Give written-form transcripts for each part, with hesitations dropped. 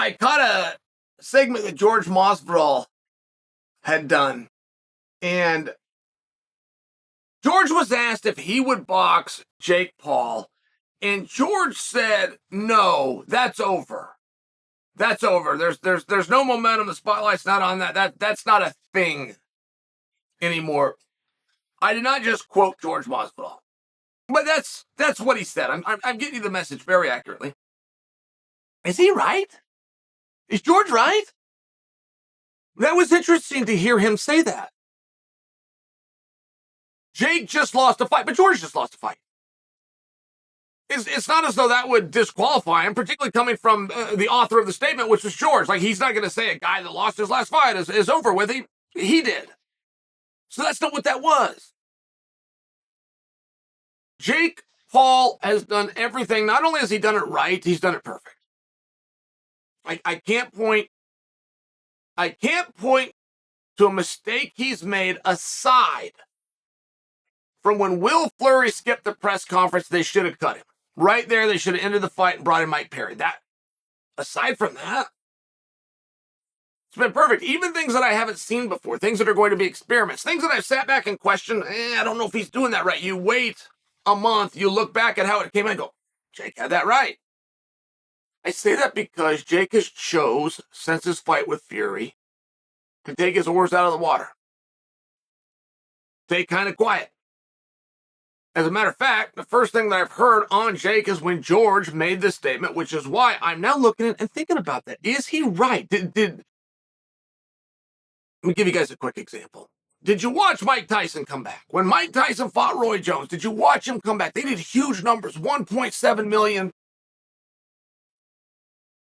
I caught a segment that Jorge Masvidal had done, and George was asked if he would box Jake Paul, and George said, "No, that's over. That's over. There's no momentum. The spotlight's not on that. That's not a thing anymore." I did not just quote Jorge Masvidal, but that's what he said. I'm getting you the message very accurately. Is he right? Is George right? That was interesting to hear him say that. Jake just lost a fight, but George just lost a fight. It's not as though that would disqualify him, particularly coming from the author of the statement, which was George. Like, he's not going to say a guy that lost his last fight is over with. He did. So that's not what that was. Jake Paul has done everything. Not only has he done it right, he's done it perfect. I can't point to a mistake he's made aside from when Will Fleury skipped the press conference. They should have cut him. Right there, they should have ended the fight and brought in Mike Perry. Aside from that, it's been perfect. Even things that I haven't seen before, things that are going to be experiments, things that I've sat back and questioned, I don't know if he's doing that right. You wait a month, you look back at how it came out and go, Jake had that right. I say that because Jake has chose, since his fight with Fury, to take his oars out of the water. Stay kind of quiet. As a matter of fact, the first thing that I've heard on Jake is when George made this statement, which is why I'm now looking at and thinking about that. Is he right? Let me give you guys a quick example. Did you watch Mike Tyson come back? When Mike Tyson fought Roy Jones, did you watch him come back? They did huge numbers, 1.7 million.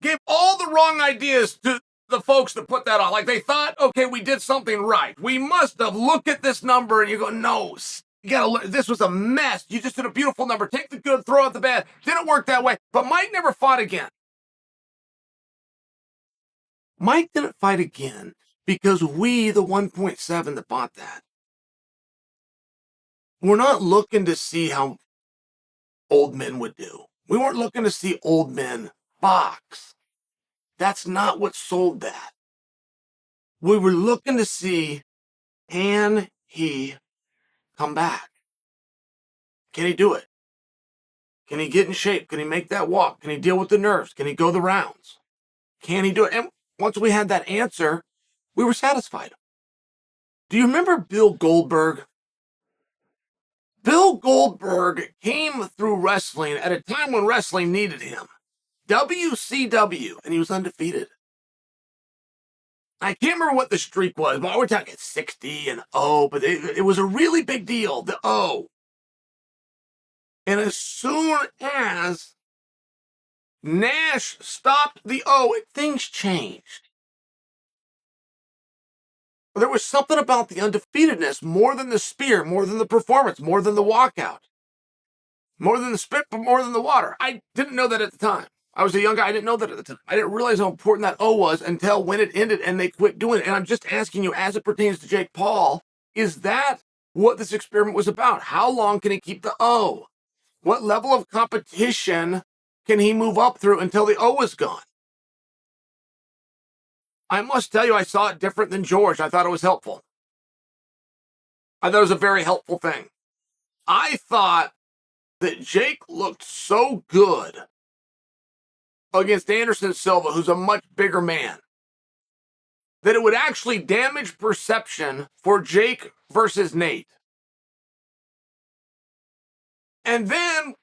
Gave all the wrong ideas to the folks that put that on. Like, they thought, okay, we did something right. We must have looked at this number, and you go, no, you gotta look. This was a mess. You just did a beautiful number. Take the good, throw out the bad. Didn't work that way. But Mike never fought again. Mike didn't fight again because we, the 1.7 that bought that, we're not looking to see how old men would do. We weren't looking to see old men box. That's not what sold that. We were looking to see, can he come back? Can he do it? Can he get in shape? Can he make that walk? Can he deal with the nerves? Can he go the rounds? Can he do it? And once we had that answer, we were satisfied. Do you remember Bill Goldberg? Bill Goldberg came through wrestling at a time when wrestling needed him. WCW, and he was undefeated. I can't remember what the streak was, but we're talking 60 and 0, but it was a really big deal, the O. And as soon as Nash stopped the O, things changed. There was something about the undefeatedness, more than the spear, more than the performance, more than the walkout, more than the spit, but more than the water. I didn't know that at the time. I was a young guy. I didn't know that at the time. I didn't realize how important that O was until when it ended and they quit doing it. And I'm just asking you, as it pertains to Jake Paul, is that what this experiment was about? How long can he keep the O? What level of competition can he move up through until the O is gone? I must tell you, I saw it different than George. I thought it was helpful. I thought it was a very helpful thing. I thought that Jake looked so good against Anderson Silva, who's a much bigger man, that it would actually damage perception for Jake versus Nate. And then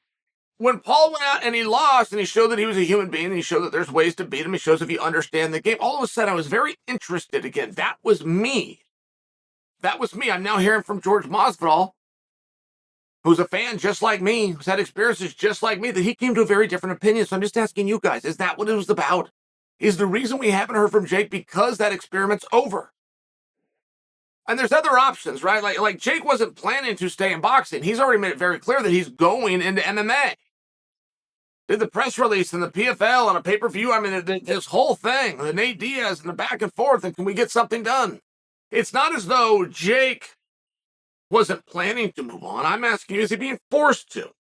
when Paul went out and he lost and he showed that he was a human being and he showed that there's ways to beat him, he shows if you understand the game, all of a sudden I was very interested again. That was me. I'm now hearing from Jorge Masvidal, who's a fan just like me, who's had experiences just like me, that he came to a very different opinion. So I'm just asking you guys, is that what it was about? Is the reason we haven't heard from Jake because that experiment's over? And there's other options, right? Like Jake wasn't planning to stay in boxing. He's already made it very clear that he's going into MMA. Did the press release and the PFL and a pay-per-view. I mean, this whole thing, the Nate Diaz and the back and forth, and can we get something done? It's not as though Jake wasn't planning to move on. I'm asking you, is he being forced to?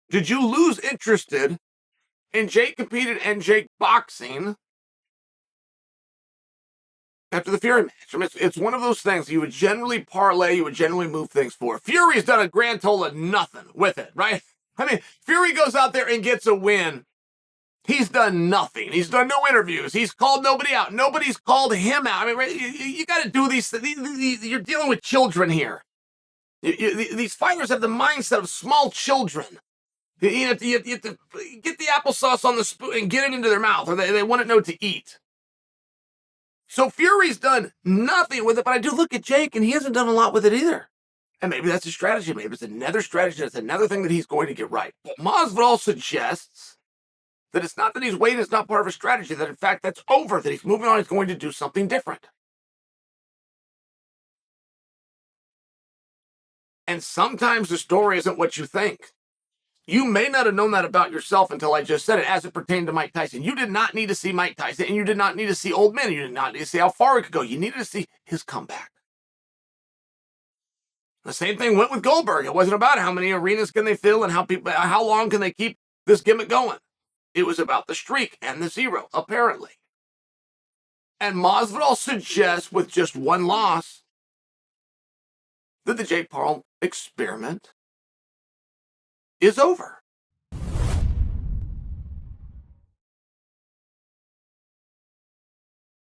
Did you lose interest And Jake competed in Jake boxing after the Fury match. I mean, it's one of those things you would generally parlay, you would generally move things for. Fury's done a grand total of nothing with it, right? I mean, Fury goes out there and gets a win. He's done nothing. He's done no interviews. He's called nobody out. Nobody's called him out. I mean, you got to do these things. You're dealing with children here. These fighters have the mindset of small children. You have to get the applesauce on the spoon and get it into their mouth, or they wouldn't know what to eat. So Fury's done nothing with it, but I do look at Jake, and he hasn't done a lot with it either. And maybe that's a strategy. Maybe it's another strategy. That's another thing that he's going to get right. But Masvidal suggests that it's not that he's waiting, it's not part of a strategy, that in fact that's over, that he's moving on, he's going to do something different. And sometimes the story isn't what you think. You may not have known that about yourself until I just said it, as it pertained to Mike Tyson. You did not need to see Mike Tyson, and you did not need to see old men. You did not need to see how far he could go. You needed to see his comeback. The same thing went with Goldberg. It wasn't about how many arenas can they fill and how long can they keep this gimmick going. It was about the streak and the zero, apparently. And Masvidal suggests, with just one loss, that the Jake Paul experiment is over.